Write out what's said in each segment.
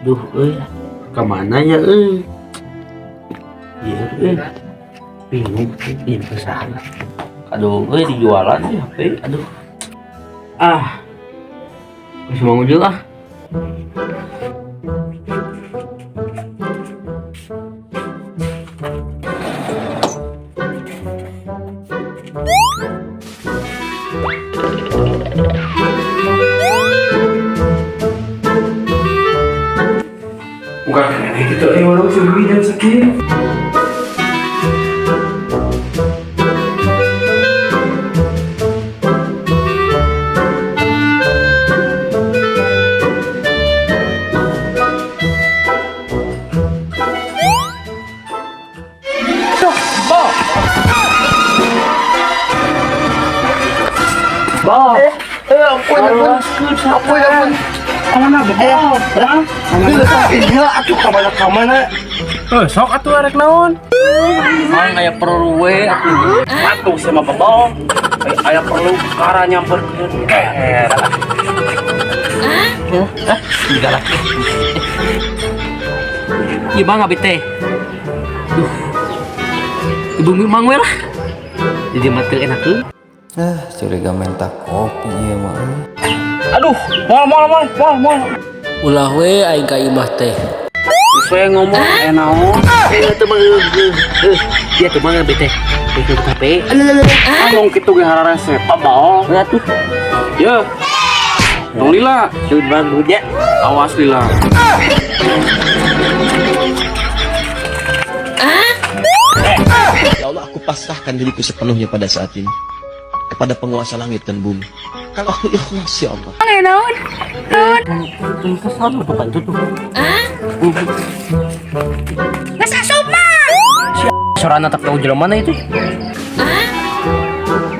Aduh, kemana ya, Iya, bingung, pinjam ke sana. Aduh, dijualan ya HP, aduh. Masih mau jual ah. Bukan kayak gitu, orang sih dan sakit. Ampun. Kemana aku kemana? Sok atuh arek naon? Mang aya perlu we atuh. Atuh sama bebol. Aya perlu kara nyamperkeun. Tiga lagi. Ieu mah ngabit teh. Duh. Ibu mang we lah. Jadi mah teu enak tuh. Curiga minta kopi ya mah. Aduh, mal. Ulah we aing ka imah teh. Saya ngomong naon? Teu mah dia teu mah ngabit teh. Teu HP. Ngomong kitu ge hararese pabal. Atuh. Ya. Dong lila, Duh bang dunya. awas lila. Ya Allah, aku pasrahkan diriku sepenuhnya pada saat ini kepada penguasa langit dan bumi. Kalau aku ikhlas ya Allah. Kesana tuh kan tuh. Masa soma? Sorana tak tahu jalan mana itu.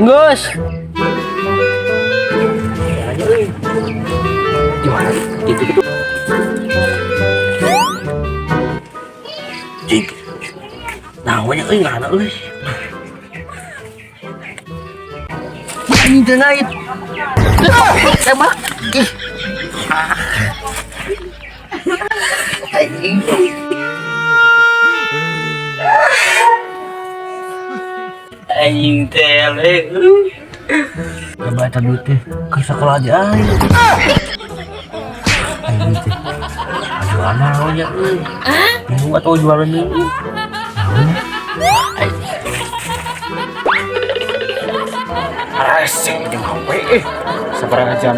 Gus. Gimana? Itu. Cik. Namanya ngana euy. Ini denait. Tembak. Anjing tele. Baca duit teh ke sekolah aja. Anjing teh. Jualan naonnya euy. Bingung atau jualan ini. Asing jeung HP. Sabarang jam.